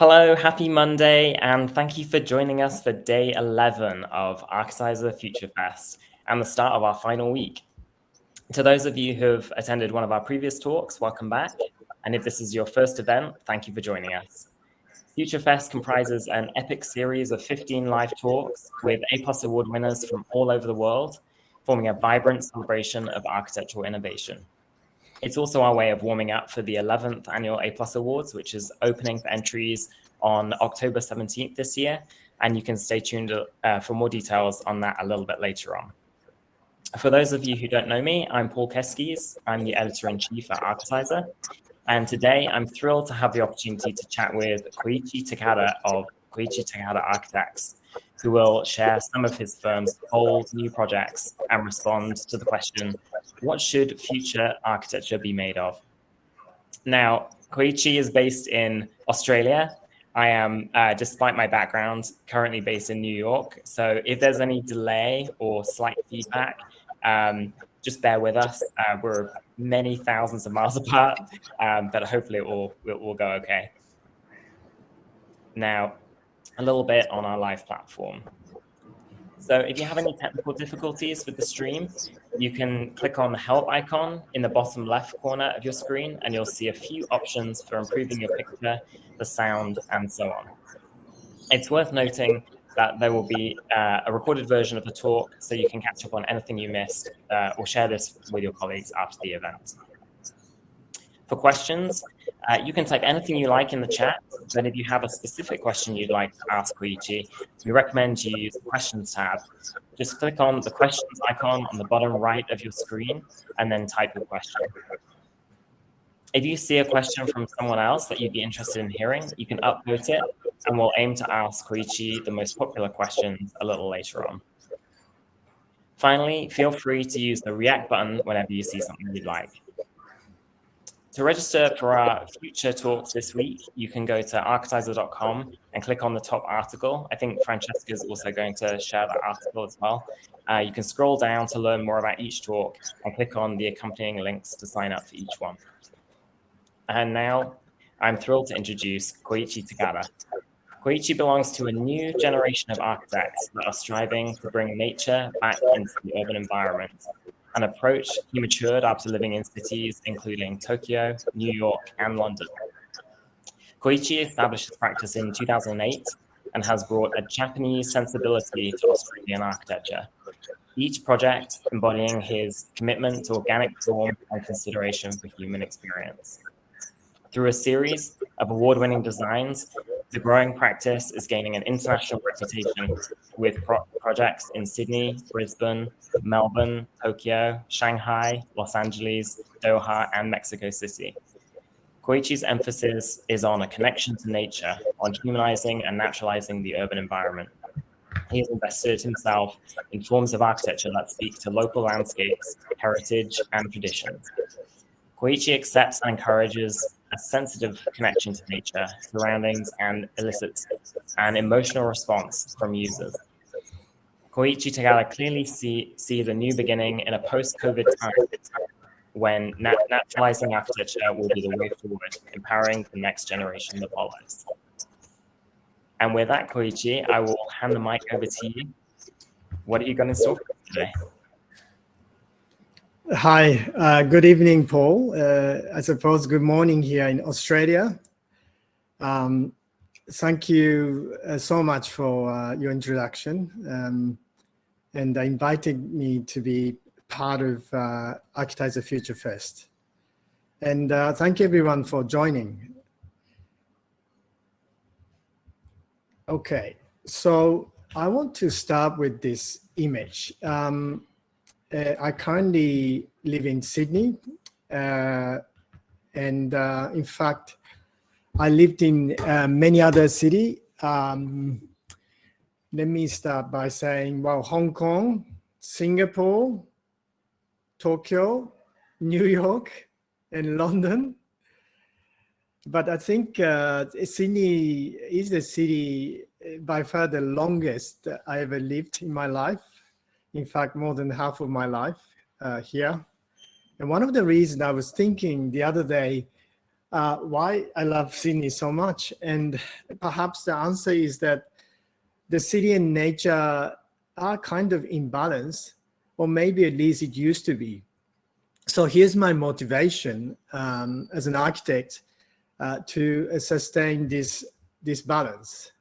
Hello, happy Monday, and thank you for joining us for day 11 of Architizer Future Fest and the start of our final week. To those of you who have attended one of our previous talks, welcome back. And if this is your first event, thank you for joining us. Future Fest comprises an epic series of 15 live talks with A+Award winners from all over the world, forming a vibrant celebration of architectural innovation. It's also our way of warming up for the 11th annual A+ Awards, which is opening for entries on October 17th this year. And you can stay tuned for more details on that a little bit later on. For those of you who don't know me, I'm Paul Keskes. I'm the editor-in-chief at Architizer. And today I'm thrilled to have the opportunity to chat with Koichi Takada of Koichi Takada Architects, who will share some of his firm's bold new projects and respond to the question, what should future architecture be made of? Now, Koichi is based in Australia. I am, despite my background, currently based in New York. So if there's any delay or slight feedback, just bear with us. We're many thousands of miles apart, but hopefully it will go okay. Now, a little bit on our live platform. So if you have any technical difficulties with the stream, you can click on the help icon in the bottom left corner of your screen, and you'll see a few options for improving your picture, the sound, and so on. It's worth noting that there will be a recorded version of the talk, so you can catch up on anything you missed or share this with your colleagues after the event. For questions, you can type anything you like in the chat, but if you have a specific question you'd like to ask Koichi, we recommend you use the Questions tab. Just click on the Questions icon on the bottom right of your screen, and then type your question. If you see a question from someone else that you'd be interested in hearing, you can upvote it, and we'll aim to ask Koichi the most popular questions a little later on. Finally, feel free to use the React button whenever you see something you'd like. To register for our future talks this week, you can go to architizer.com and click on the top article. I think Francesca is also going to share that article as well. You can scroll down to learn more about each talk and click on the accompanying links to sign up for each one. And now I'm thrilled to introduce Koichi Takada. Koichi belongs to a new generation of architects that are striving to bring nature back into the urban environment, an approach he matured after living in cities including Tokyo, New York, and London. Koichi established his practice in 2008 and has brought a Japanese sensibility to Australian architecture, each project embodying his commitment to organic form and consideration for human experience. Through a series of award-winning designs, the growing practice is gaining an international reputation with projects in Sydney, Brisbane, Melbourne, Tokyo, Shanghai, Los Angeles, Doha, and Mexico City. Koichi's emphasis is on a connection to nature, on humanizing and naturalizing the urban environment. He has invested himself in forms of architecture that speak to local landscapes, heritage, and traditions. Koichi accepts and encourages a sensitive connection to nature, surroundings, and elicits an emotional response from users. Koichi Takada clearly sees a new beginning in a post-COVID time when naturalizing architecture will be the way forward, empowering the next generation that follows. And with that, Koichi, I will hand the mic over to you. What are you going to store for us today? Hi, good evening, Paul. I suppose good morning here in Australia. Thank you so much for your introduction and inviting me to be part of Architizer Future Fest. And thank you everyone for joining. Okay, so I want to start with this image. I currently live in Sydney, and in fact, I lived in many other cities. Let me start by saying, well, Hong Kong, Singapore, Tokyo, New York, and London. But I think Sydney is the city by far the longest I ever lived in my life. In fact, more than half of my life here. And one of the reasons I was thinking the other day, why I love Sydney so much. And perhaps the answer is that the city and nature are kind of in balance, or maybe at least it used to be. So here's my motivation as an architect to sustain this balance.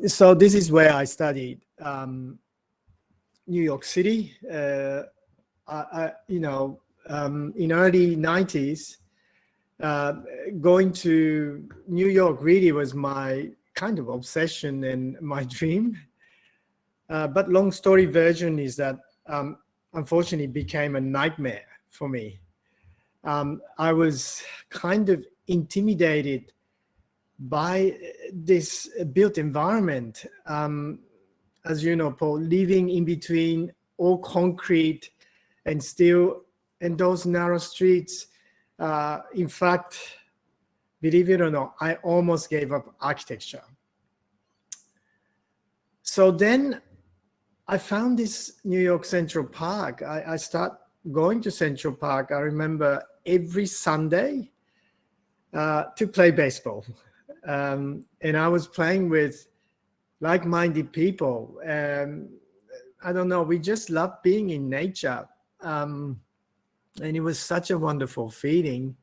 So this is where I studied New York City. In early 90s, going to New York really was my kind of obsession and my dream. But long story version is that unfortunately became a nightmare for me. I was kind of intimidated by this built environment. As you know, Paul, living in between all concrete and steel and those narrow streets. In fact, believe it or not, I almost gave up architecture. So then I found this New York Central Park. I start going to Central Park. I remember every Sunday to play baseball. And I was playing with like-minded people. I don't know, we just loved being in nature. And it was such a wonderful feeling.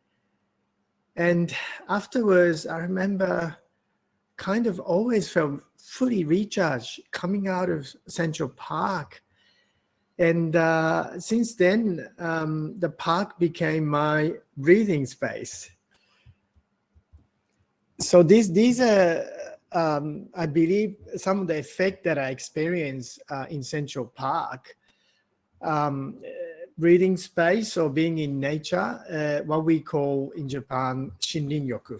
And afterwards, I remember kind of always felt fully recharged coming out of Central Park. And since then, the park became my breathing space. So these are, I believe, some of the effect that I experienced in Central Park. Breathing space or being in nature, what we call in Japan, shinrin-yoku.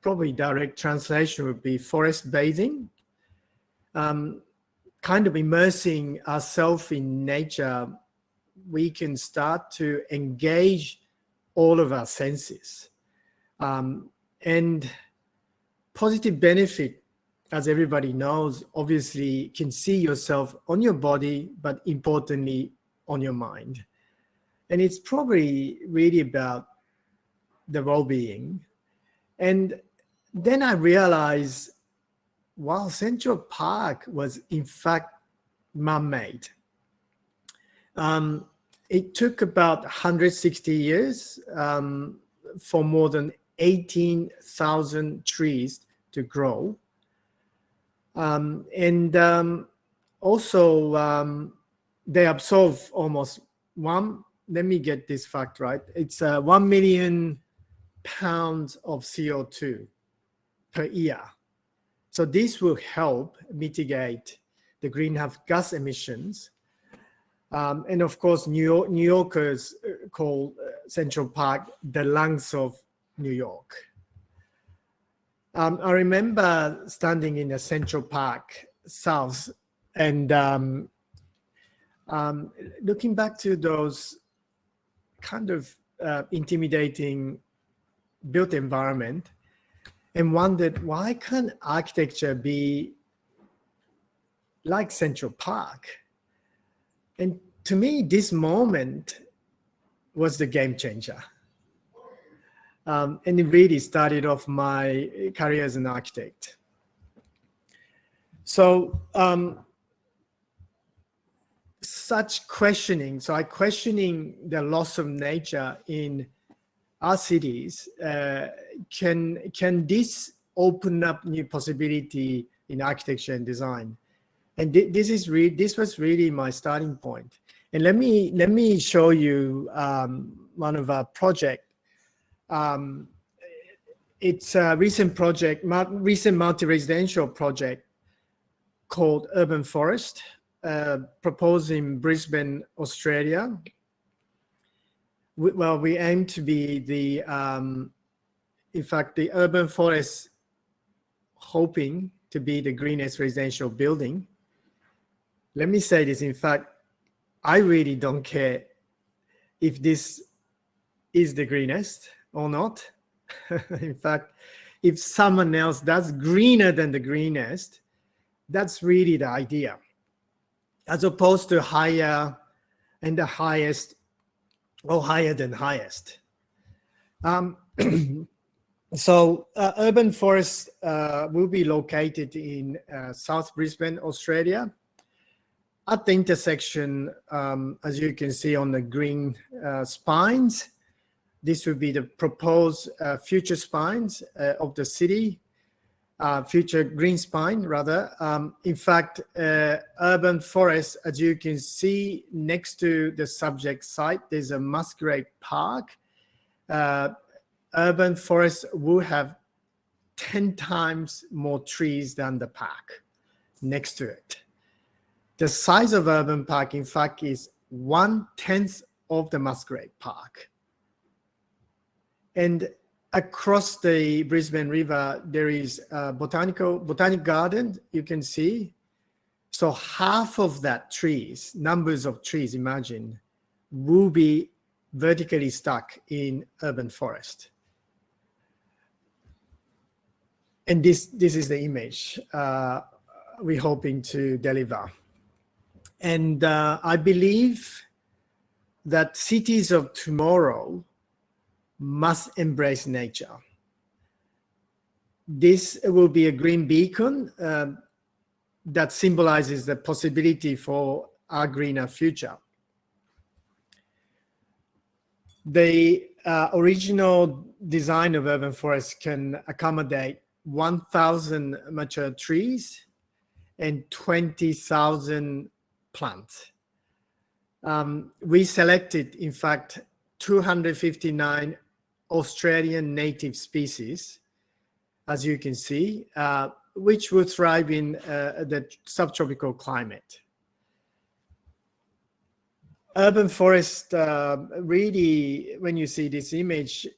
Probably direct translation would be forest bathing. Kind of immersing ourselves in nature, we can start to engage all of our senses. And positive benefit, as everybody knows, obviously can see yourself on your body, but importantly on your mind. And it's probably really about the well-being. And then I realized, wow, Central Park was in fact man-made. It took about 160 years for more than 18,000 trees to grow. Also, they absorb almost let me get this fact right, it's 1 million pounds of CO2 per year. So this will help mitigate the greenhouse gas emissions. And of course, New Yorkers call Central Park the lungs of New York. I remember standing in the Central Park South and looking back to those kind of intimidating built environment and wondered, why can't architecture be like Central Park? And to me, this moment was the game changer. And it really started off my career as an architect. So such questioning, so I questioning the loss of nature in our cities, can this open up new possibility in architecture and design? And this was really my starting point. And let me show you one of our projects. It's a recent multi-residential project called Urban Forest, proposed in Brisbane, Australia. We aim to be the, in fact, the Urban Forest, hoping to be the greenest residential building. Let me say this, in fact, I really don't care if this is the greenest or not. In fact, if someone else does greener than the greenest, that's really the idea, as opposed to higher and the highest or higher than highest. Um, so urban forest will be located in South Brisbane, Australia, at the intersection, as you can see on the green spines. This would be the proposed future spines of the city, future green spine rather. In fact, urban forest, as you can see next to the subject site, there's a Masquerade Park. Urban forest will have 10 times more trees than the park next to it. The size of urban park, in fact, is 1/10 of the Masquerade Park. And across the Brisbane River, there is a botanic garden, you can see. So half of that trees, numbers of trees, imagine, will be vertically stuck in urban forest. And this is the image we're hoping to deliver. And I believe that cities of tomorrow must embrace nature. This will be a green beacon that symbolizes the possibility for our greener future. The original design of urban forest can accommodate 1,000 mature trees and 20,000 plants. We selected, in fact, 259 Australian native species, as you can see, which will thrive in the subtropical climate. Urban forest really, when you see this image,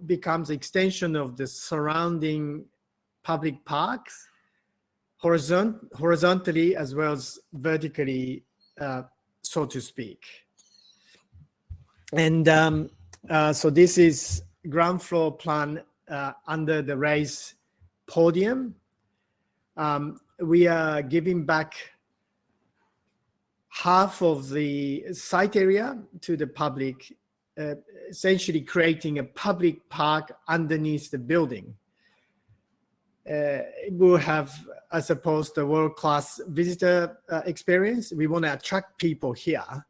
becomes extension of the surrounding public parks, horizontally as well as vertically, so to speak. And so this is ground floor plan under the raised podium. We are giving back half of the site area to the public, essentially creating a public park underneath the building. It will have, I suppose, the world-class visitor experience. We want to attract people here.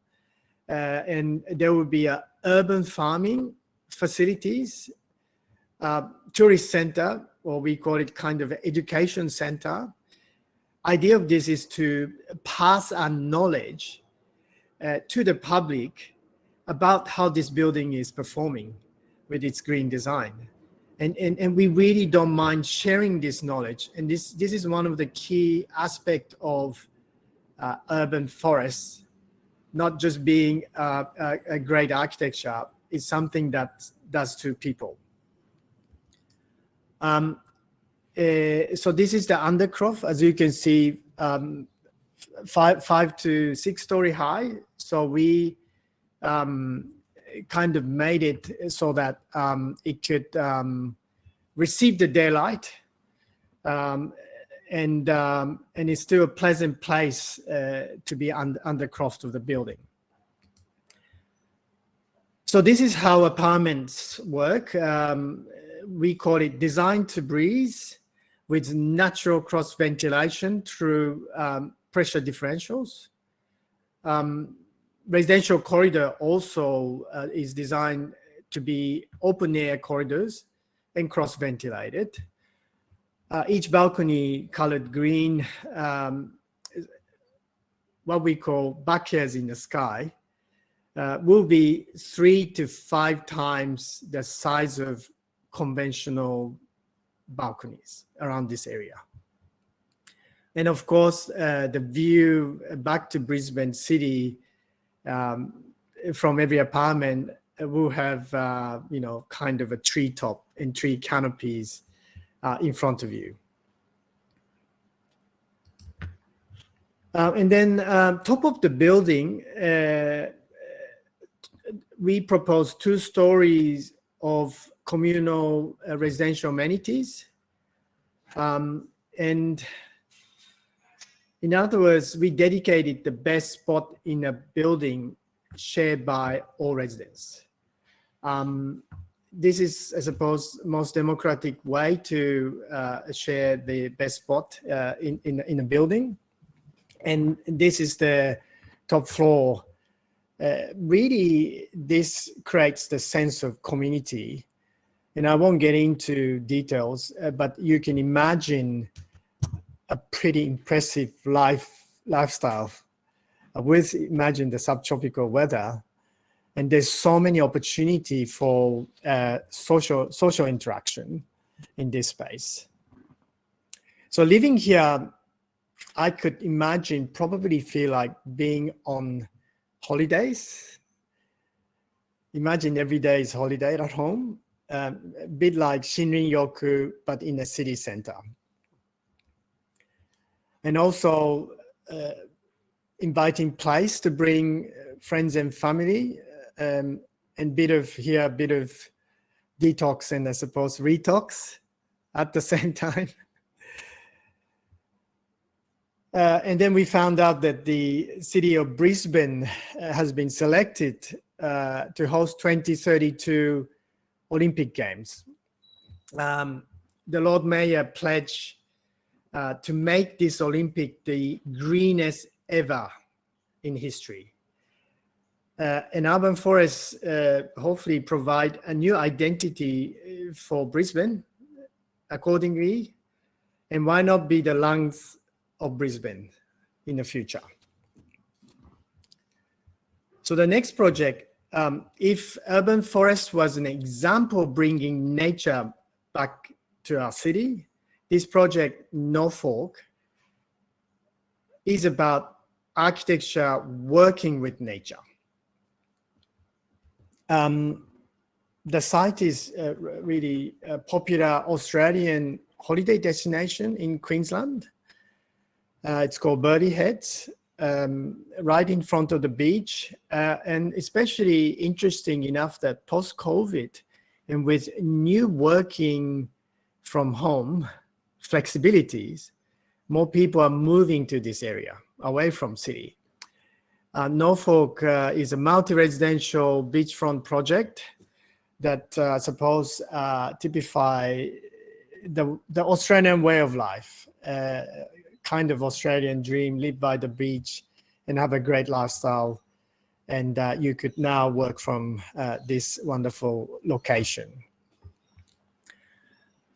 And there will be urban farming facilities, tourist center, or we call it kind of education center. Idea of this is to pass our knowledge to the public about how this building is performing with its green design. And we really don't mind sharing this knowledge. And this is one of the key aspects of urban forests, not just being a great architecture, it's something that does to people. So this is the undercroft, as you can see, 5 to 6 story high. So we kind of made it so that it could receive the daylight, and it's still a pleasant place to be undercroft of the building. So this is how apartments work. We call it design to breathe, with natural cross ventilation through pressure differentials. Residential corridor also is designed to be open air corridors and cross ventilated. Each balcony colored green, what we call backyards in the sky, will be 3 to 5 times the size of conventional balconies around this area. And of course, the view back to Brisbane City from every apartment will have, kind of a treetop and tree canopies in front of you. And then top of the building, we propose 2 stories of communal residential amenities. And in other words, we dedicated the best spot in a building shared by all residents. this is, I suppose, most democratic way to share the best spot in a building. And this is the top floor. Really, this creates the sense of community. And I won't get into details, but you can imagine a pretty impressive lifestyle with, imagine the subtropical weather. And there's so many opportunity for social interaction in this space. So living here, I could imagine probably feel like being on holidays. Imagine every day is holiday at home, a bit like Shinrin-yoku, but in a city center. And also inviting place to bring friends and family, and bit of detox and I suppose retox at the same time. And then we found out that the city of Brisbane has been selected to host 2032 Olympic Games. The Lord Mayor pledged to make this Olympic the greenest ever in history. And urban forests hopefully provide a new identity for Brisbane accordingly. And why not be the lungs of Brisbane in the future? So the next project, if urban forest was an example of bringing nature back to our city, this project, Norfolk, is about architecture working with nature. The site is really a popular Australian holiday destination in Queensland. It's called Birdie Heads, right in front of the beach. And especially interesting enough that post-COVID and with new working from home flexibilities, more people are moving to this area away from city. Norfolk is a multi-residential beachfront project that I suppose typify the Australian way of life, kind of Australian dream, live by the beach and have a great lifestyle. And you could now work from this wonderful location.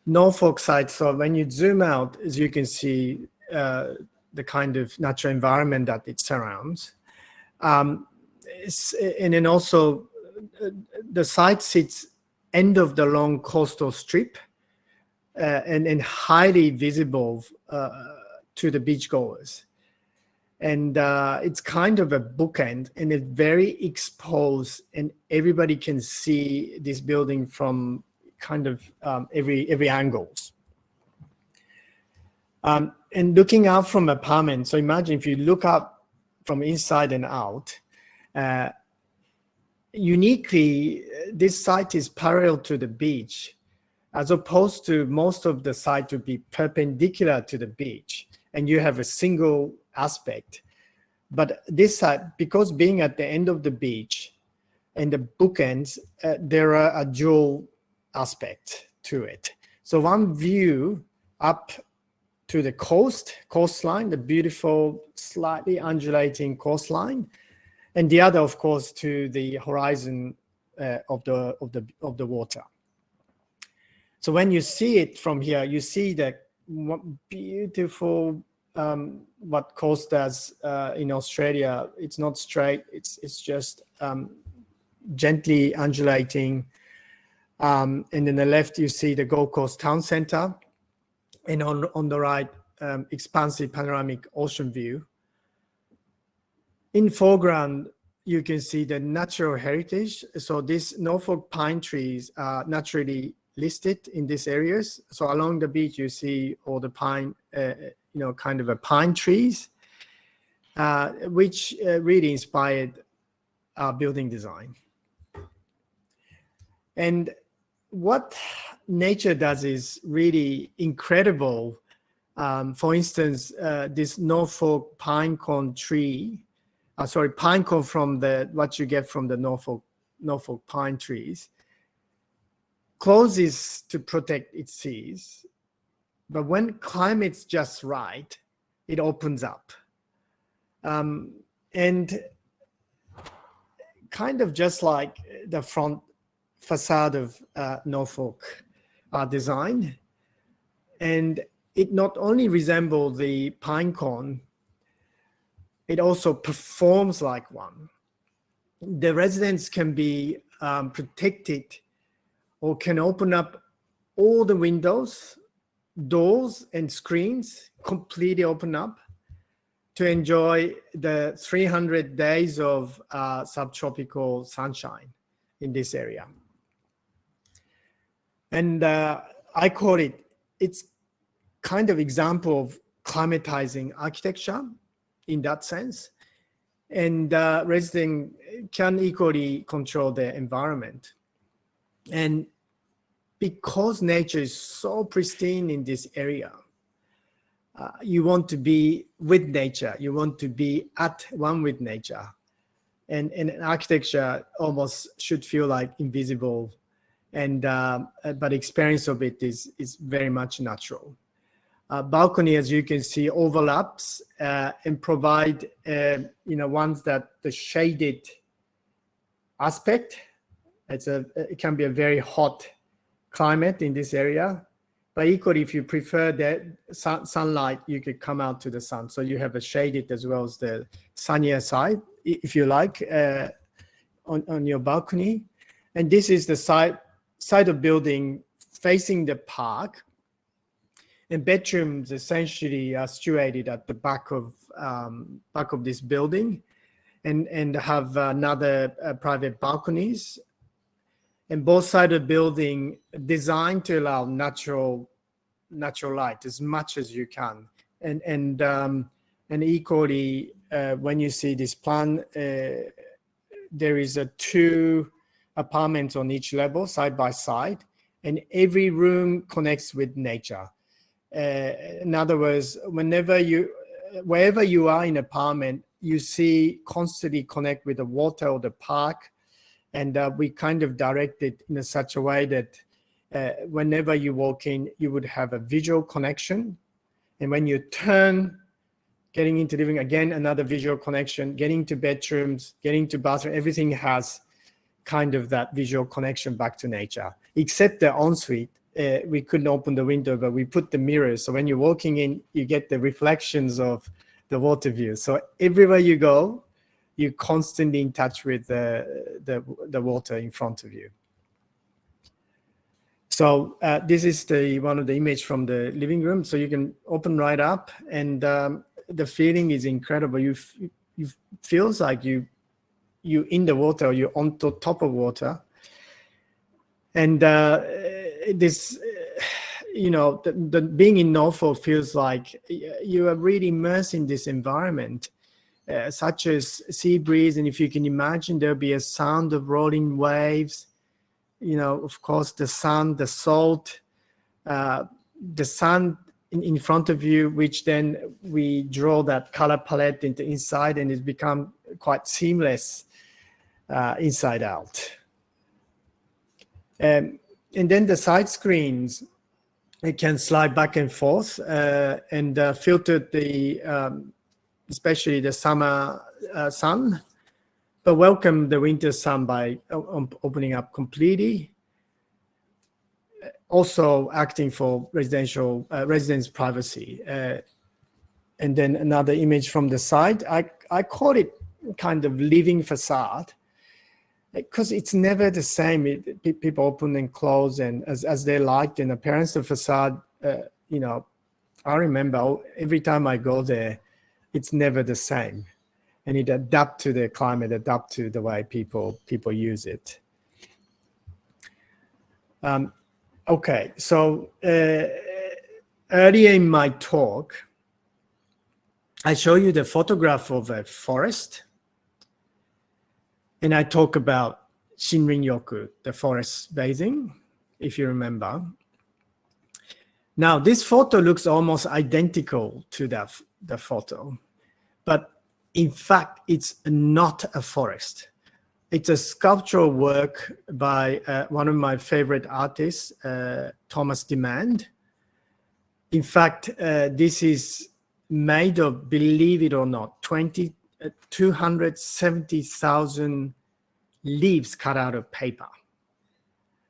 Norfolk site, so when you zoom out, as you can see, the kind of natural environment that it surrounds. And then also the site sits end of the long coastal strip and highly visible to the beachgoers. And it's kind of a bookend and it's very exposed and everybody can see this building from kind of every angles. And looking out from apartment, so imagine if you look up from inside and out, uniquely, this site is parallel to the beach, as opposed to most of the site would be perpendicular to the beach, and you have a single aspect. But this site, because being at the end of the beach and the bookends, there are a dual aspect to it. So one view up to the coastline, the beautiful, slightly undulating coastline, and the other, of course, to the horizon of the water. So when you see it from here, you see that beautiful what coast does in Australia. It's not straight; it's just gently undulating. And in the left, you see the Gold Coast town centre. And on the right, expansive panoramic ocean view. In foreground, you can see the natural heritage. So these Norfolk pine trees are naturally listed in these areas. So along the beach, you see all the pine, kind of a pine trees, which really inspired our building design. And what nature does is really incredible. For instance, this Norfolk pine cone tree, pine cone from what you get from the Norfolk pine trees. closes to protect its seas, but when climate's just right, it opens up. And kind of just like the front facade of Norfolk design. And it not only resembles the pine cone, it also performs like one. The residents can be protected or can open up all the windows, doors, and screens, completely open up to enjoy the 300 days of subtropical sunshine in this area. And I call it's kind of example of climatizing architecture in that sense. And residents can equally control their environment. And because nature is so pristine in this area, you want to be with nature. You want to be at one with nature. And architecture almost should feel like invisible. And but experience of it is very much natural. Balcony, as you can see, overlaps and provide ones that the shaded aspect. It can be a very hot climate in this area, but equally, if you prefer that sunlight, you could come out to the sun. So you have a shaded as well as the sunnier side, if you like, on your balcony. And this is the side of building facing the park. And bedrooms essentially are situated at the back of this building, and have another private balconies. And both sides of the building designed to allow natural light as much as you can. And equally, when you see this plan, there is 2 apartments on each level, side by side, and every room connects with nature. In other words, wherever you are in an apartment, you see constantly connect with the water or the park. And we kind of direct it in such a way that whenever you walk in, you would have a visual connection. And when you turn, getting into living, again, another visual connection, getting to bedrooms, getting to bathroom, everything has kind of that visual connection back to nature, except the ensuite. We couldn't open the window, but we put the mirrors. So when you're walking in, you get the reflections of the water view. So everywhere you go, you're constantly in touch with the water in front of you. So this is one of the image from the living room. So you can open right up, and the feeling is incredible. You feels like you in the water, or you're on top of water. And this, the being in Norfolk feels like you are really immersed in this environment. Such as sea breeze, and if you can imagine, there'll be a sound of rolling waves, of course, the sun, the salt, the sun in front of you, which then we draw that color palette into inside, and it's become quite seamless inside out. And then the side screens, it can slide back and forth and filter the especially the summer sun, but welcome the winter sun by opening up completely. Also acting for residents' privacy. And then another image from the side. I call it kind of living facade, because it's never the same. People open and close, and as they liked. And appearance of facade, I remember every time I go there, it's never the same, and it adapts to the climate, adapt to the way people use it. Okay, so earlier in my talk, I show you the photograph of a forest, and I talk about Shinrin-yoku, the forest bathing, if you remember. Now, this photo looks almost identical to the photo, but in fact, it's not a forest. It's a sculptural work by one of my favorite artists, Thomas Demand. In fact, this is made of, believe it or not, 270,000 leaves cut out of paper.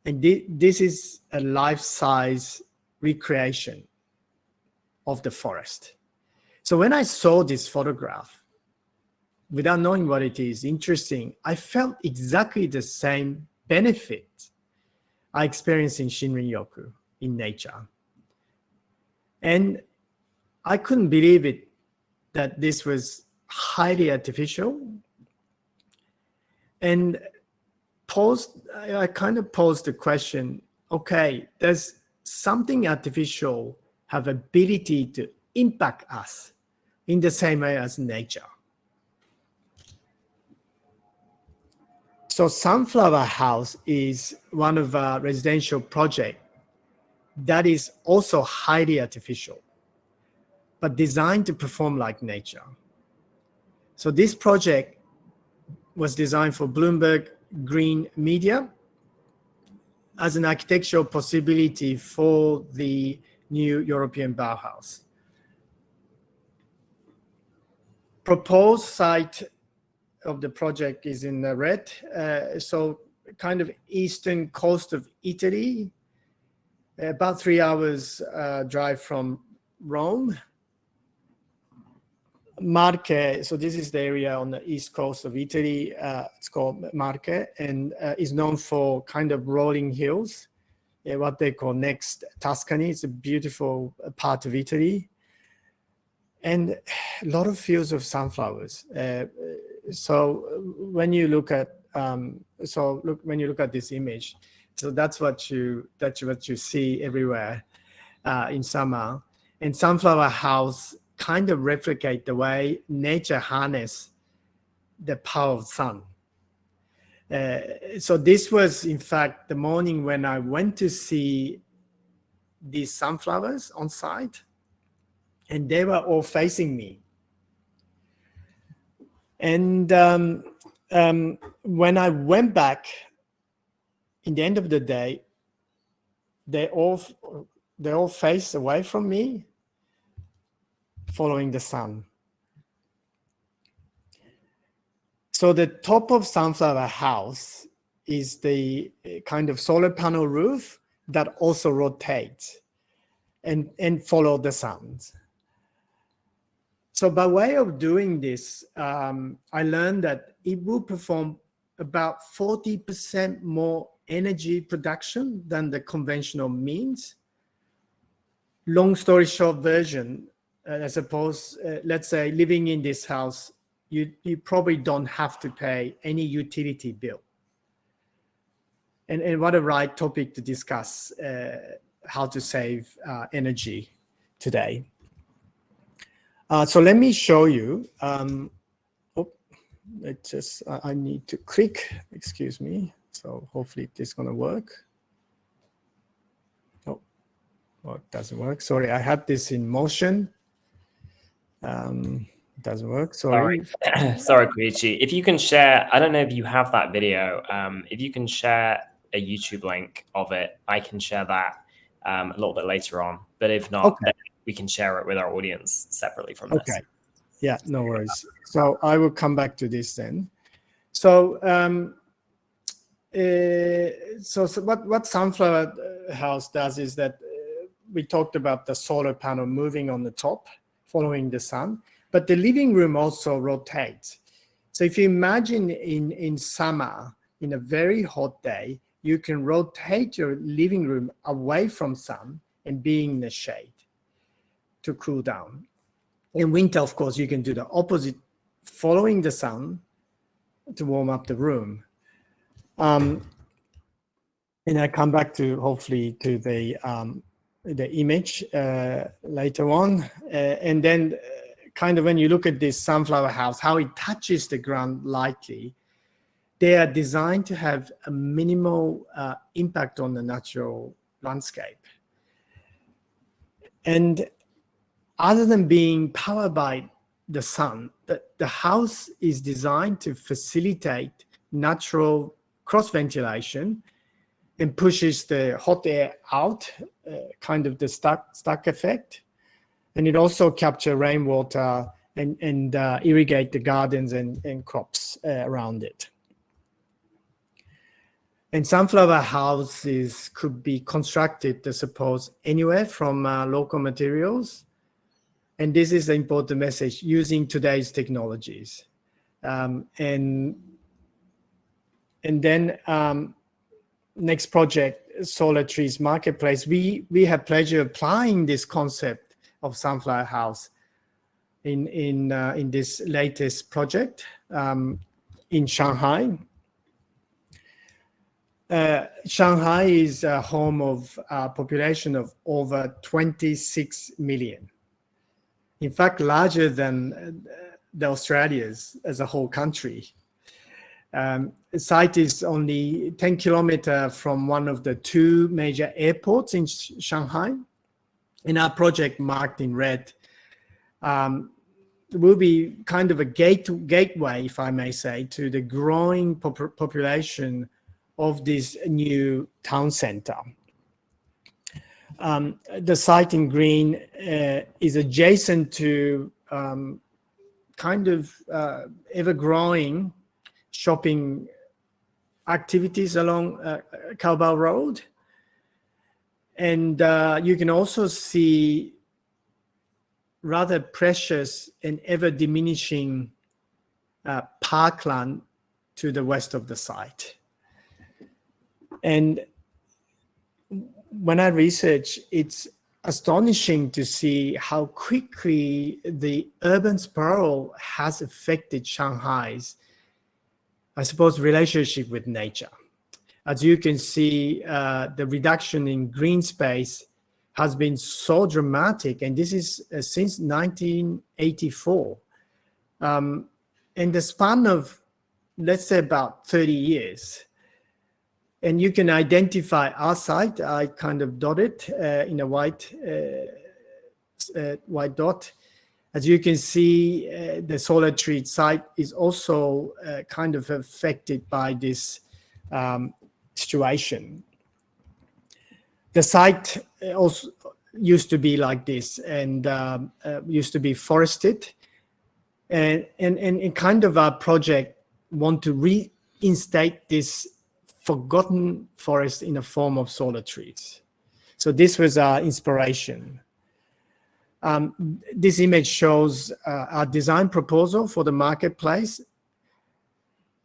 And this is a life-size recreation of the forest. So when I saw this photograph, without knowing what it is, interesting, I felt exactly the same benefit I experienced in Shinrin-yoku, in nature. And I couldn't believe it, that this was highly artificial. And I kind of posed the question, okay, does something artificial have ability to impact us in the same way as nature? So Sunflower House is one of our residential projects that is also highly artificial, but designed to perform like nature. So this project was designed for Bloomberg Green Media as an architectural possibility for the new European Bauhaus. Proposed site of the project is in the red, so kind of eastern coast of Italy, about 3 hours drive from Rome. Marche, so this is the area on the east coast of Italy. It's called Marche, and is known for kind of rolling hills, what they call next Tuscany. It's a beautiful part of Italy, and a lot of fields of sunflowers. So when you look at when you look at this image, so that's what you see everywhere in summer. And Sunflower House kind of replicate the way nature harness the power of sun. So this was, in fact, the morning when I went to see these sunflowers on site, and they were all facing me. And when I went back, in the end of the day, they all faced away from me, following the sun. So the top of Sunflower House is the kind of solar panel roof that also rotates and follow the sun. So by way of doing this, I learned that it will perform about 40% more energy production than the conventional means. Long story short version, I suppose, let's say living in this house, you probably don't have to pay any utility bill. And what a right topic to discuss how to save energy today. So let me show you. I need to click, excuse me. So hopefully this is gonna work. Oh, it doesn't work. Sorry, I had this in motion. It doesn't work, sorry. Sorry, Koichi. If you can share, I don't know if you have that video. If you can share a YouTube link of it, I can share that a little bit later on. But if not, then we can share it with our audience separately from this. Okay. Yeah, no worries. So I will come back to this then. So, what Sunflower House does is that we talked about the solar panel moving on the top, following the sun, but the living room also rotates. So if you imagine in summer, in a very hot day, you can rotate your living room away from sun and be in the shade to cool down. In winter, of course, you can do the opposite, following the sun to warm up the room. And I come back to, hopefully, to the image later on. And then kind of when you look at this Sunflower House, how it touches the ground lightly, they are designed to have a minimal impact on the natural landscape. And other than being powered by the sun, the house is designed to facilitate natural cross ventilation and pushes the hot air out, kind of the stuck effect. And it also captures rainwater and irrigate the gardens and crops around it. And sunflower houses could be constructed, I suppose, anywhere from local materials. And this is the important message, using today's technologies. And then next project, Solar Trees Marketplace, we have pleasure applying this concept of sunflower house in this latest project in Shanghai. Shanghai is a home of a population of over 26 million. In fact, larger than the Australias as a whole country. The site is only 10 kilometers from one of the two major airports in Shanghai. And our project, marked in red, will be kind of a gateway, if I may say, to the growing population of this new town center. The site in green is adjacent to kind of ever-growing shopping activities along Kaobao Road. And you can also see rather precious and ever-diminishing parkland to the west of the site. And when I research, it's astonishing to see how quickly the urban sprawl has affected Shanghai's, I suppose, relationship with nature. As you can see, the reduction in green space has been so dramatic, and this is since 1984. In the span of, let's say, about 30 years. And you can identify our site. I kind of dotted in a white dot. As you can see, the Solar Tree site is also kind of affected by this situation. The site also used to be like this and used to be forested. And kind of our project want to reinstate this forgotten forest in the form of solar trees. So this was our inspiration. This image shows our design proposal for the marketplace,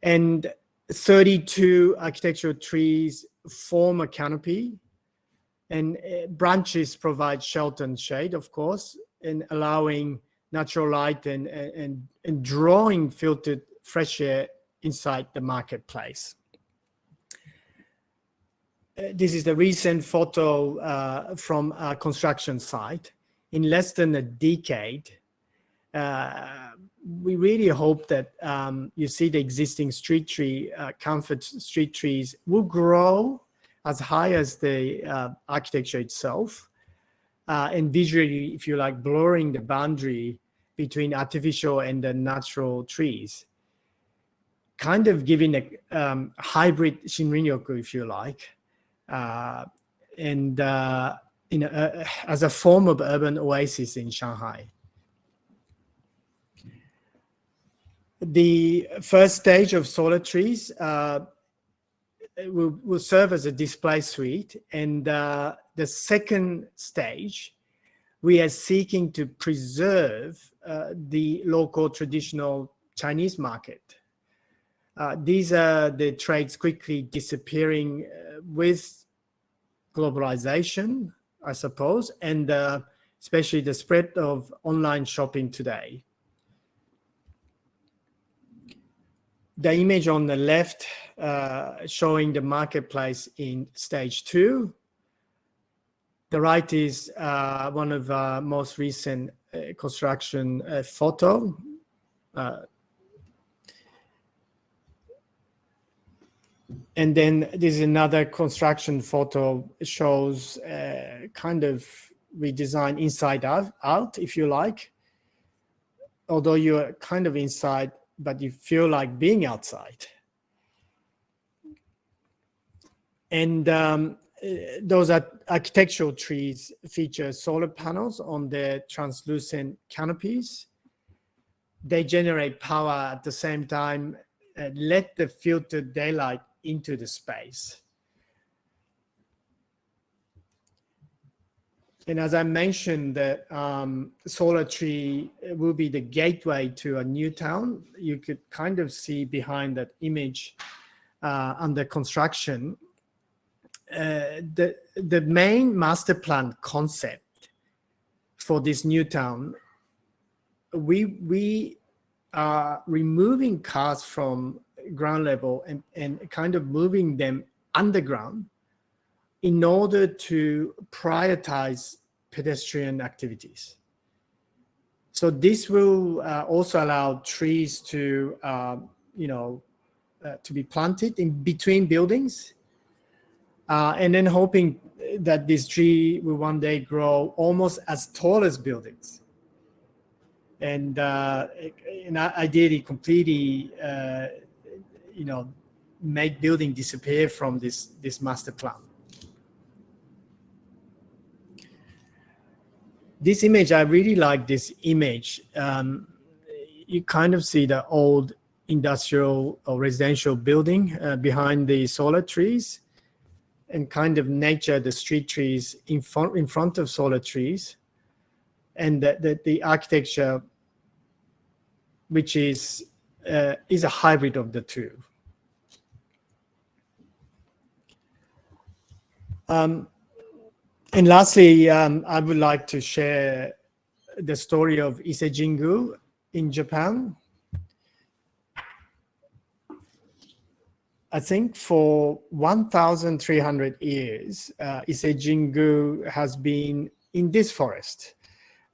and 32 architectural trees form a canopy, and branches provide shelter and shade, of course, and allowing natural light and drawing filtered fresh air inside the marketplace. This is the recent photo from our construction site. In less than a decade, we really hope that you see the existing street tree, comfort street trees will grow as high as the architecture itself, and visually, if you like, blurring the boundary between artificial and the natural trees, kind of giving a hybrid Shinrin-yoku, if you like. And as a form of urban oasis in Shanghai. The first stage of solar trees will serve as a display suite, and the second stage, we are seeking to preserve the local traditional Chinese market. These are the trades quickly disappearing with globalization, I suppose, and especially the spread of online shopping today. The image on the left showing the marketplace in stage 2. The right is one of our most recent construction photo. And then there's another construction photo. It shows kind of redesigned inside out, if you like. Although you're kind of inside, but you feel like being outside. And those architectural trees feature solar panels on their translucent canopies. They generate power at the same time, let the filtered daylight into the space. And as I mentioned, the solar tree will be the gateway to a new town. You could kind of see behind that image under construction. The main master plan concept for this new town, we are removing cars from ground level and kind of moving them underground in order to prioritize pedestrian activities. So this will also allow trees to, to be planted in between buildings, and then hoping that this tree will one day grow almost as tall as buildings, and ideally completely, make building disappear from this master plan. This image, I really like this image. You kind of see the old industrial or residential building behind the solar trees, and kind of nature, the street trees in front of solar trees, and the architecture, which is a hybrid of the two. And lastly, I would like to share the story of Ise-Jingu in Japan. I think for 1,300 years, Ise-Jingu has been in this forest,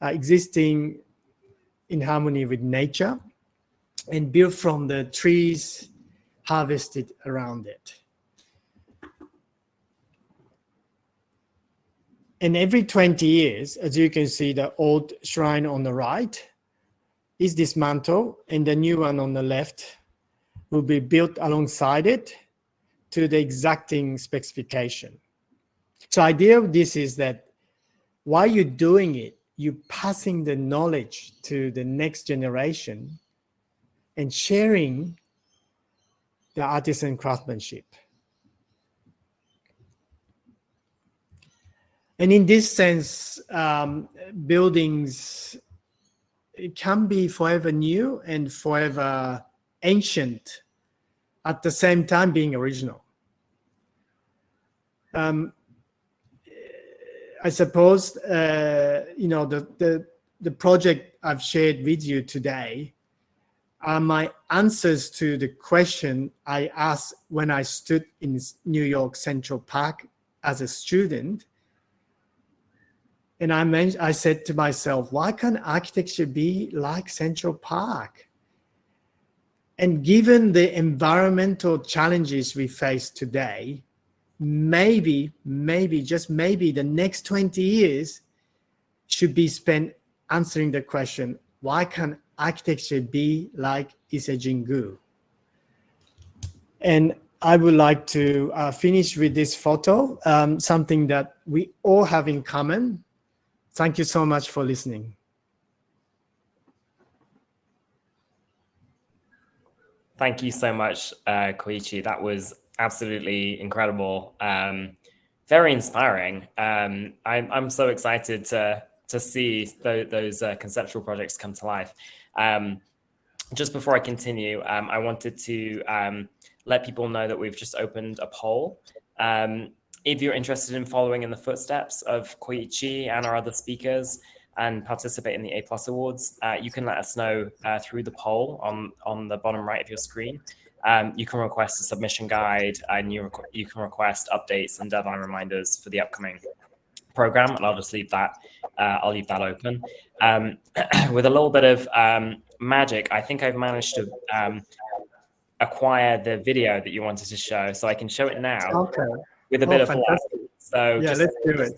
existing in harmony with nature and built from the trees harvested around it. And every 20 years, as you can see, the old shrine on the right is dismantled, and the new one on the left will be built alongside it to the exacting specification. So the idea of this is that while you're doing it, you're passing the knowledge to the next generation and sharing the artisan craftsmanship. And in this sense, buildings, it can be forever new and forever ancient, at the same time being original. I suppose, the project I've shared with you today are my answers to the question I asked when I stood in New York Central Park as a student. And I said to myself, why can't architecture be like Central Park? And given the environmental challenges we face today, maybe, just maybe the next 20 years should be spent answering the question, why can't architecture be like Ise-Jingu? And I would like to finish with this photo, something that we all have in common. Thank you so much for listening. Thank you so much, Koichi. That was absolutely incredible. Very inspiring. I'm so excited to see those conceptual projects come to life. Just before I continue, I wanted to let people know that we've just opened a poll. If you're interested in following in the footsteps of Koichi and our other speakers and participate in the A+ Awards, you can let us know through the poll on the bottom right of your screen. You can request a submission guide, and you can request updates and deadline reminders for the upcoming program, and I'll just leave that. I'll leave that open. With a little bit of magic, I think I've managed to acquire the video that you wanted to show, so I can show it now. Okay. With a bit of luck. So yeah, let's do it.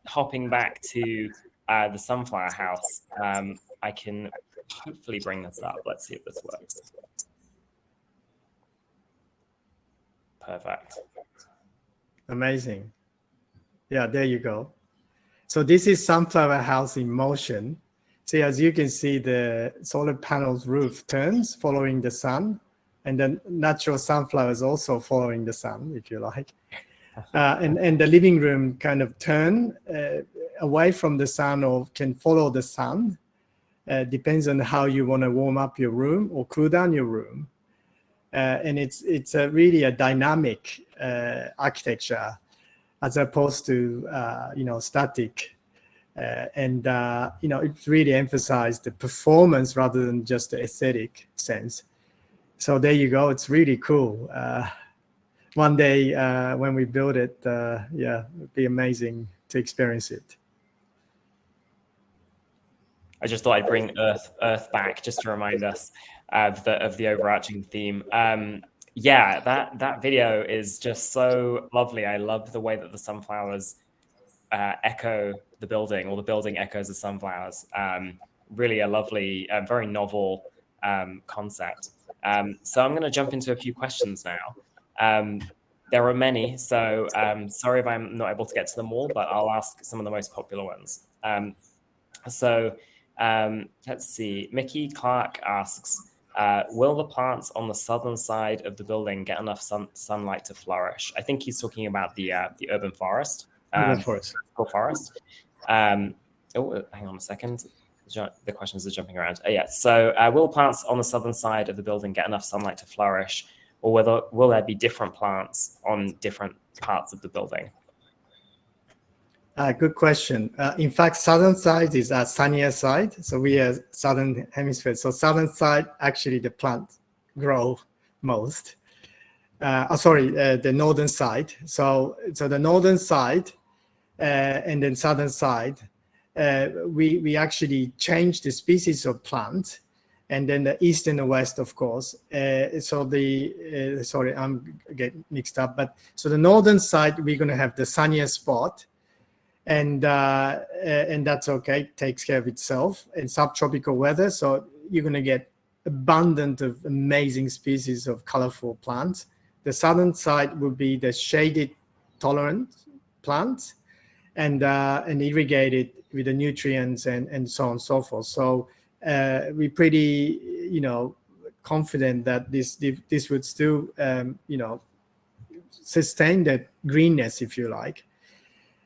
Hopping back to the Sunflower House, I can hopefully bring this up. Let's see if this works. Perfect. Amazing. Yeah, there you go. So this is sunflower house in motion. See, as you can see, the solar panels roof turns following the sun, and then natural sunflowers also following the sun, if you like. And the living room kind of turn away from the sun or can follow the sun. Depends on how you want to warm up your room or cool down your room. And it's really a dynamic architecture as opposed to static. It really emphasized the performance rather than just the aesthetic sense. So there you go. It's really cool. One day when we build it, it'd be amazing to experience it. I just thought I'd bring Earth back just to remind us of the overarching theme. That video is just so lovely. I love the way that the sunflowers echo the building, or the building echoes the sunflowers. Really a lovely, very novel concept. So I'm going to jump into a few questions now. There are many, so sorry if I'm not able to get to them all, but I'll ask some of the most popular ones. Let's see. Mickey Clark asks, will the plants on the southern side of the building get enough sunlight to flourish? I think he's talking about the urban forest. Urban forest. Hang on a second. The questions are jumping around. So will plants on the southern side of the building get enough sunlight to flourish, or will there be different plants on different parts of the building? Good question. In fact, southern side is a sunnier side. So we are southern hemisphere. So southern side, actually the plant grow most. The northern side. So the northern side and then southern side, we actually change the species of plant, and then the east and the west, of course. Sorry, I'm getting mixed up. But so the northern side, we're going to have the sunnier spot. And that's okay, it takes care of itself. And subtropical weather, so you're going to get abundant of amazing species of colorful plants. The southern side will be the shaded tolerant plants and irrigated with the nutrients and so on and so forth. So we're pretty confident that this would still sustain that greenness, if you like.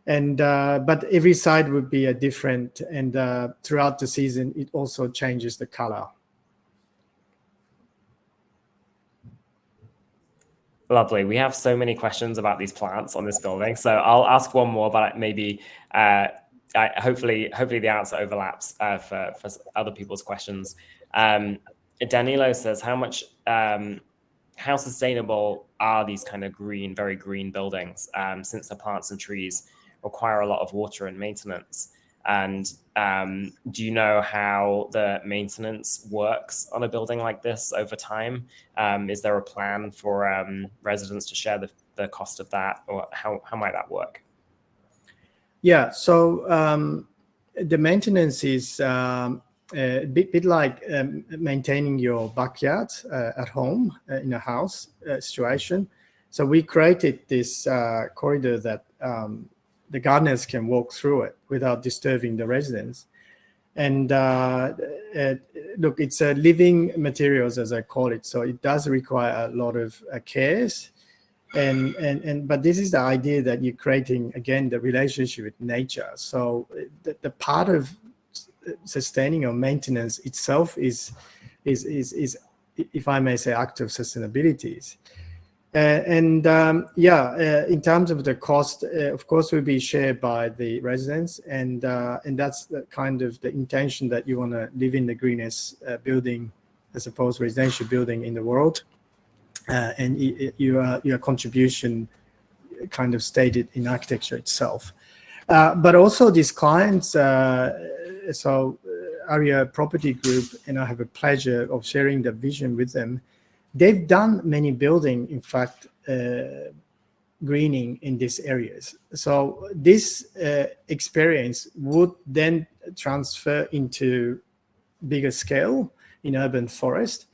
And but every side would be a different, and throughout the season it also changes the color. Lovely. We have so many questions about these plants on this building, so I'll ask one more, but maybe hopefully the answer overlaps for other people's questions. Danilo says, how sustainable are these kind of very green buildings, since the plants and trees require a lot of water and maintenance? And do you know how the maintenance works on a building like this over time? Is there a plan for residents to share the cost of that, or how might that work? Yeah, so the maintenance is a bit like maintaining your backyard at home in a house situation. So we created this corridor that the gardeners can walk through it without disturbing the residents. And look, it's a living materials, as I call it. So it does require a lot of cares. But this is the idea that you're creating, again, the relationship with nature. So the part of sustaining or maintenance itself is, if I may say, act of sustainability. In terms of the cost, of course, will be shared by the residents, and that's the kind of the intention that you want to live in the greenest building, as opposed to residential building in the world, and your contribution kind of stated in architecture itself. But also these clients, so Area Property Group, and I have a pleasure of sharing the vision with them. They've done many building, in fact, greening in these areas. So this experience would then transfer into bigger scale in urban forest.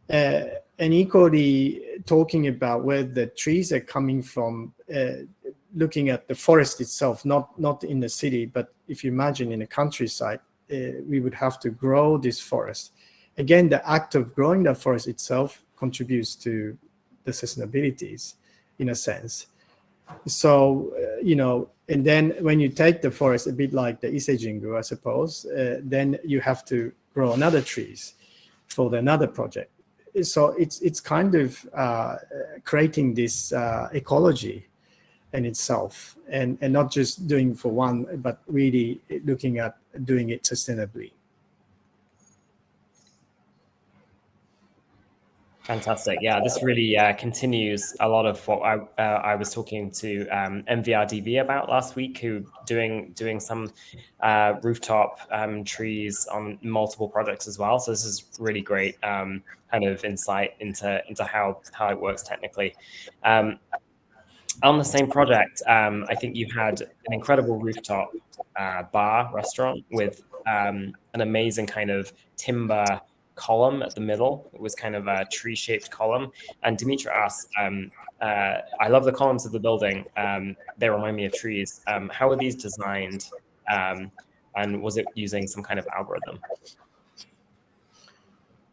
And equally talking about where the trees are coming from, looking at the forest itself, not in the city, but if you imagine in the countryside, we would have to grow this forest. Again, the act of growing that forest itself contributes to the sustainabilities in a sense. So, and then when you take the forest, a bit like the Isejingu, I suppose, then you have to grow another trees for another project. So it's kind of creating this ecology in itself, and not just doing for one, but really looking at doing it sustainably. Fantastic. Yeah, this really continues a lot of what I was talking to MVRDV about last week, who doing some rooftop trees on multiple projects as well. So this is really great kind of insight into how it works technically. On the same project, I think you had an incredible rooftop bar restaurant with an amazing kind of timber column at the middle. It was kind of a tree-shaped column. And Dimitri asked, I love the columns of the building. They remind me of trees. How were these designed? And was it using some kind of algorithm?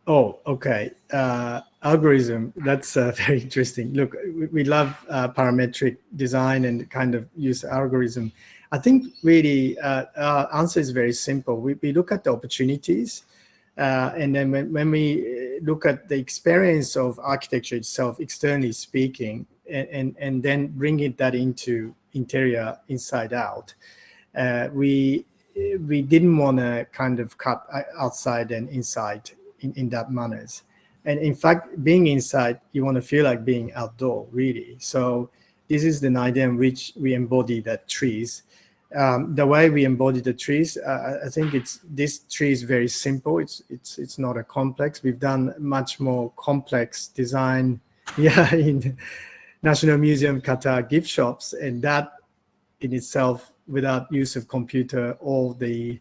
Oh, okay. Algorithm, that's very interesting. Look, we love parametric design and kind of use algorithm. I think really our answer is very simple. We look at the opportunities, and then when we look at the experience of architecture itself, externally speaking, and then bring that into interior inside out, we didn't want to kind of cut outside and inside in that manners. And in fact, being inside, you want to feel like being outdoor, really. So this is the idea in which we embody that trees. The way we embody the trees, I think this tree is very simple. It's not a complex. We've done much more complex design, in National Museum Qatar gift shops, and that in itself, without use of computer or the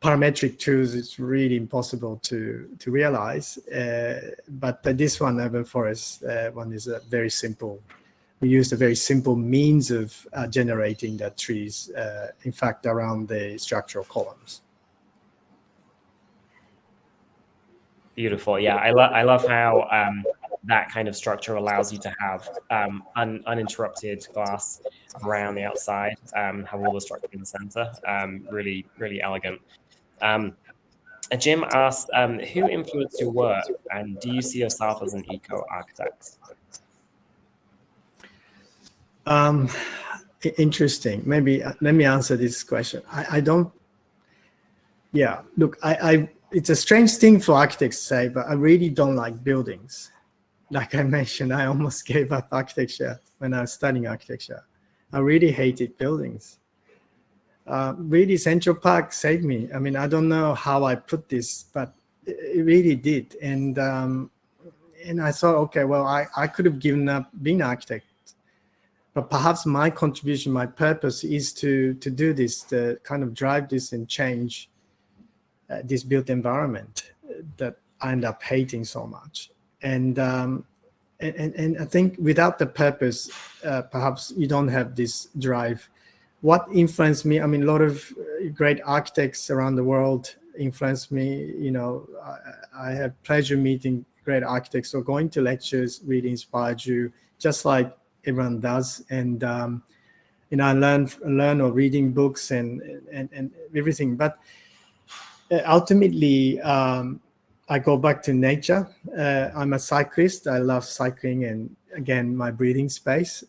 parametric tools, it's really impossible to realize. But this one, urban forest one, is very simple. We used a very simple means of generating the trees, in fact, around the structural columns. Beautiful. Yeah, I love how that kind of structure allows you to have uninterrupted glass around the outside, have all the structure in the center. Really, really elegant. Jim asked, who influenced your work, and do you see yourself as an eco-architect? Interesting. Maybe let me answer this question. I don't. Yeah, look, it's a strange thing for architects to say, but I really don't like buildings. Like I mentioned, I almost gave up architecture when I was studying architecture. I really hated buildings. Really, Central Park saved me. I mean, I don't know how I put this, but it really did. And I thought, okay, well, I could have given up being an architect, but perhaps my contribution, my purpose is to do this, to kind of drive this and change this built environment that I end up hating so much. And I think without the purpose, perhaps you don't have this drive. What influenced me? I mean, a lot of great architects around the world influenced me. I have pleasure meeting great architects, so going to lectures really inspired you, just like everyone does. And I learn or reading books and everything. But ultimately, I go back to nature. I'm a cyclist. I love cycling, and again, my breathing space,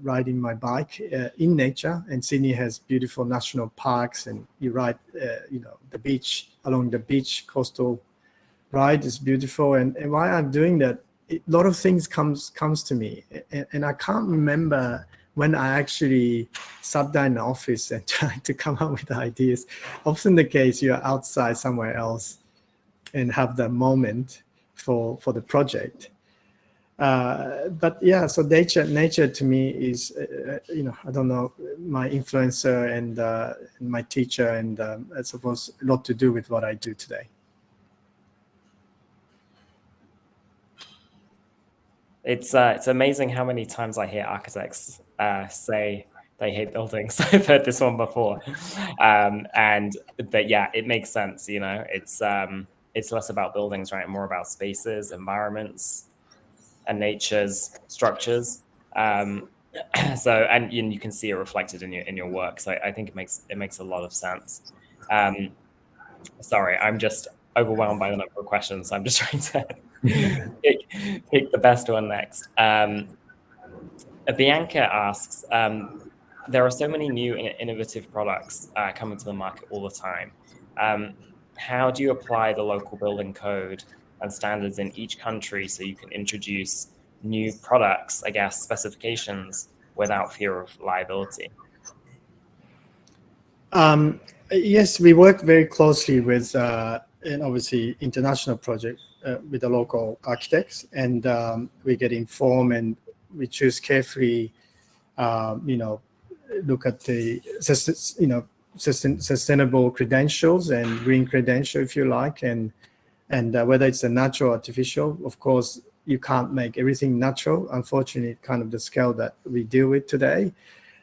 riding my bike in nature. And Sydney has beautiful national parks, and you ride, the beach, along the beach, coastal ride is beautiful. And while I'm doing that, a lot of things comes to me, and I can't remember when I actually sat down in the office and tried to come up with ideas. Often the case, you're outside somewhere else and have that moment for the project. But yeah, so nature to me is, I don't know, my influencer and my teacher, and I suppose a lot to do with what I do today. It's amazing how many times I hear architects say they hate buildings. I've heard this one before. But yeah, it makes sense. It's less about buildings, right? More about spaces, environments, and nature's structures. And you can see it reflected in your work. So I think it makes a lot of sense. Sorry, I'm just overwhelmed by the number of questions. So I'm just trying to pick the best one next. Bianca asks, there are so many new innovative products coming to the market all the time. How do you apply the local building code and standards in each country so you can introduce new products, I guess, specifications without fear of liability? Yes, we work very closely with, and obviously, international project with the local architects, and we get informed and we choose carefully, look at the, sustainable credentials and green credential, if you like, and whether it's a natural or artificial. Of course, you can't make everything natural, unfortunately, kind of the scale that we deal with today.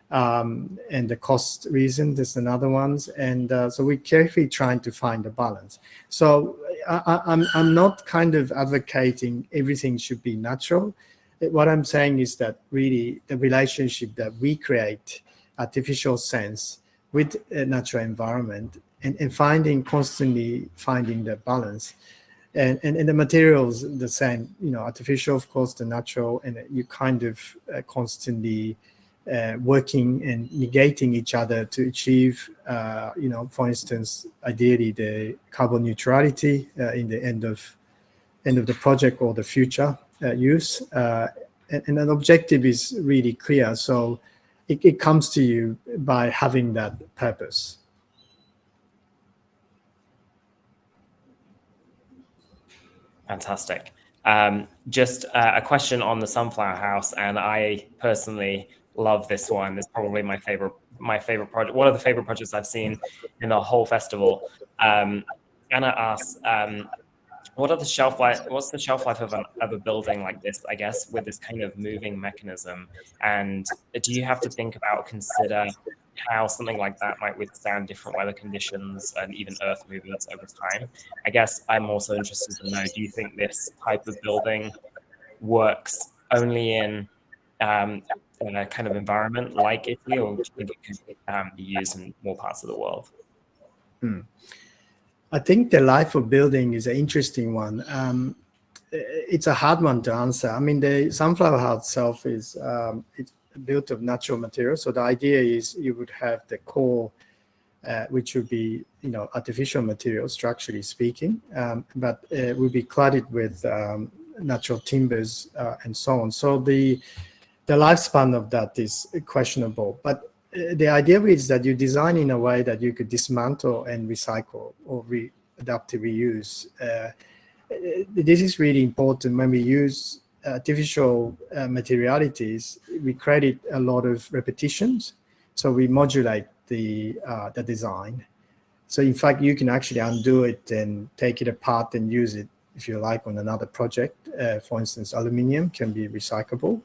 And the cost reason, there's another ones. And so we're carefully trying to find a balance. So I'm not kind of advocating everything should be natural. What I'm saying is that really the relationship that we create, artificial sense with a natural environment, and constantly finding the balance. And the materials the same, artificial, of course, the natural, and you kind of constantly working and negating each other to achieve, for instance, ideally the carbon neutrality in the end of the project or the future use. And an objective is really clear. So it comes to you by having that purpose. Fantastic. Just a question on the Sunflower House, and I personally love this one. It's probably my favorite project. One of the favorite projects I've seen in the whole festival. Anna asks, what's the shelf life of a building like this, I guess, with this kind of moving mechanism? And do you have to consider how something like that might withstand different weather conditions and even earth movements over time? I guess I'm also interested to know, do you think this type of building works only in a kind of environment like Italy, or do you think it could be used in more parts of the world? I think the life of building is an interesting one. It's a hard one to answer. I mean, the Sunflower House itself is it's built of natural materials. So the idea is you would have the core, which would be, artificial materials, structurally speaking, but it would be cladded with natural timbers and so on. So the lifespan of that is questionable. But the idea is that you design in a way that you could dismantle and recycle or adaptive reuse. This is really important when we use artificial materialities. We credit a lot of repetitions, so we modulate the design. So in fact, you can actually undo it and take it apart and use it if you like on another project. For instance, aluminium can be recyclable.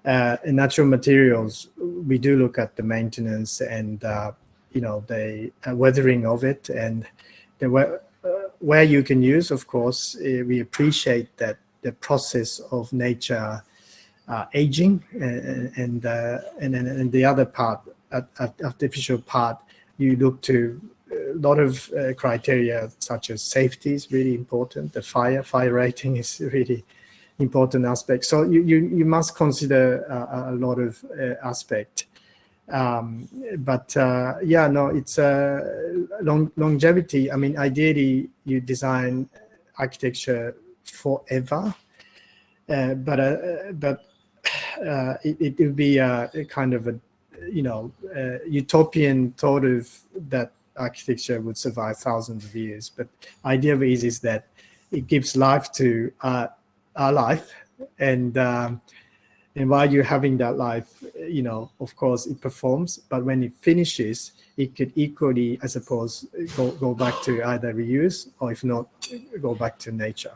In natural materials, we do look at the maintenance and the weathering of it, and where you can use, of course, we appreciate that the process of nature aging, and the other part, artificial part, you look to a lot of criteria such as safety is really important. The fire rating is really important aspect. So you must consider a lot of aspect. It's longevity. I mean, ideally, you design architecture forever, but it would be a kind of a utopian thought of that architecture would survive thousands of years. But idea is that it gives life to our life, and while you're having that life, of course it performs, but when it finishes, it could equally, I suppose, go back to either reuse, or if not, go back to nature.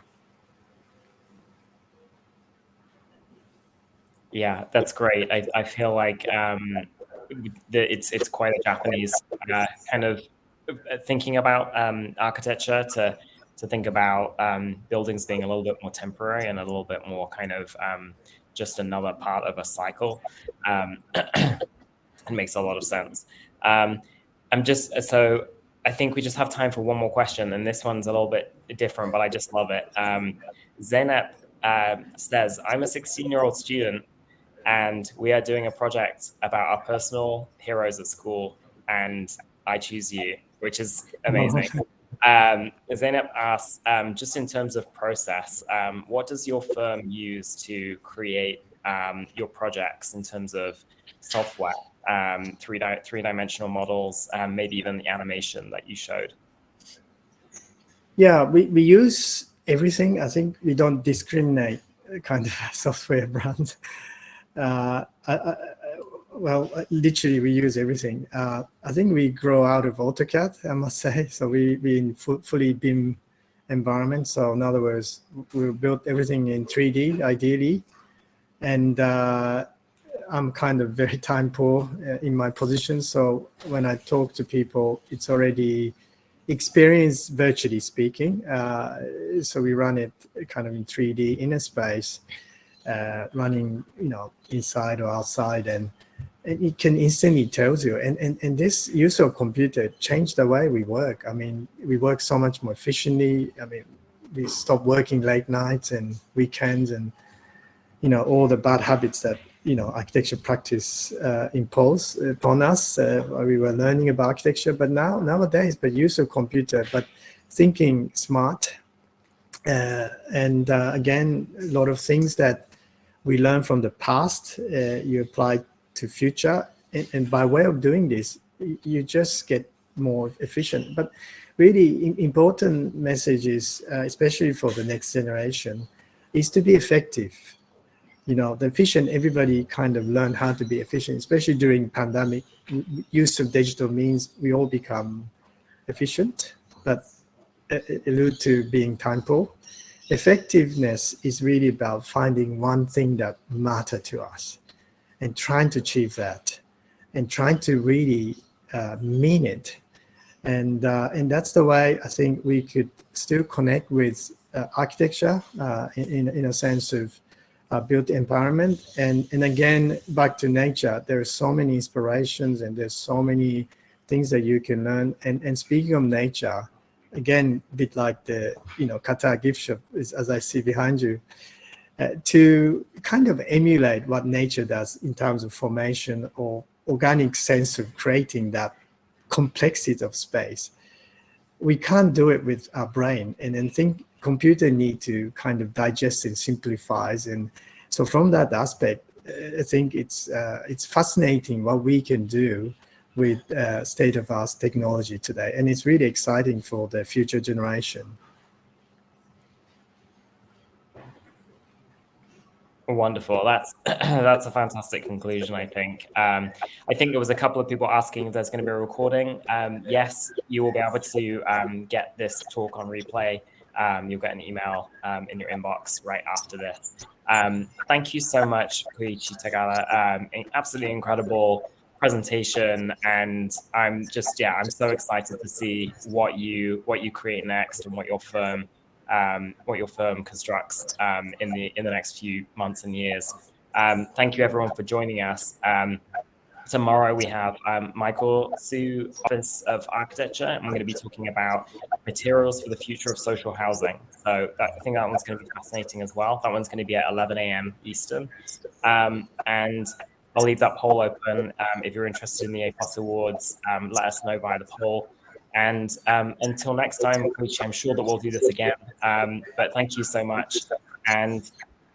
Yeah, that's great. I feel like it's quite a Japanese kind of thinking about architecture to think about buildings being a little bit more temporary and a little bit more kind of just another part of a cycle. It makes a lot of sense. So I think we just have time for one more question, and this one's a little bit different, but I just love it. Zeynep says, I'm a 16-year-old student, and we are doing a project about our personal heroes at school, and I choose you, which is amazing. Zeynep asks, just in terms of process, what does your firm use to create your projects in terms of software, three-dimensional models, maybe even the animation that you showed? Yeah, we use everything. I think we don't discriminate kind of software brands. Well, literally we use everything. I think we grow out of AutoCAD, I must say. So we in fully BIM environment. So in other words, we built everything in 3D ideally. And I'm kind of very time poor in my position. So when I talk to people, it's already experience virtually speaking. So we run it kind of in 3D in a space, running, inside or outside, and it can instantly tells you. And this use of computer changed the way we work. I mean, we work so much more efficiently. I mean, we stop working late nights and weekends and, all the bad habits that, architecture practice impose upon us. We were learning about architecture, but nowadays, but use of computer, but thinking smart. And again, a lot of things that we learn from the past, you apply to future. And by way of doing this, you just get more efficient. But really important message is, especially for the next generation, is to be effective. The efficient, everybody kind of learn how to be efficient, especially during pandemic. Use of digital means we all become efficient, but allude to being time poor. Effectiveness is really about finding one thing that matters to us and trying to achieve that and trying to really mean it. And that's the way I think we could still connect with architecture in a sense of built environment. And again, back to nature, there are so many inspirations and there's so many things that you can learn. And speaking of nature, again, a bit like the Qatar gift shop, is, as I see behind you, to kind of emulate what nature does in terms of formation or organic sense of creating that complexity of space. We can't do it with our brain, and then think computer need to kind of digest and simplifies. And so from that aspect, I think it's fascinating what we can do with state-of-the-art technology today, and it's really exciting for the future generation. Wonderful. That's a fantastic conclusion, I think. I think there was a couple of people asking if there's going to be a recording. Yes, you will be able to get this talk on replay. You'll get an email in your inbox right after this. Thank you so much, Koichi Takada. Absolutely incredible presentation, and I'm so excited to see what you create next and what your firm constructs in the next few months and years. Thank you everyone for joining us. Tomorrow we have Michael Su, Office of Architecture, and we're going to be talking about materials for the future of social housing. So I think that one's going to be fascinating as well. That one's going to be at 11 a.m. Eastern. And I'll leave that poll open. If you're interested in the A+ Awards, let us know via the poll. And until next time, Koichi, I'm sure that we'll do this again. But thank you so much. And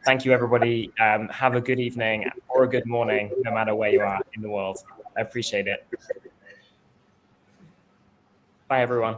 thank you, everybody. Have a good evening or a good morning, no matter where you are in the world. I appreciate it. Bye, everyone.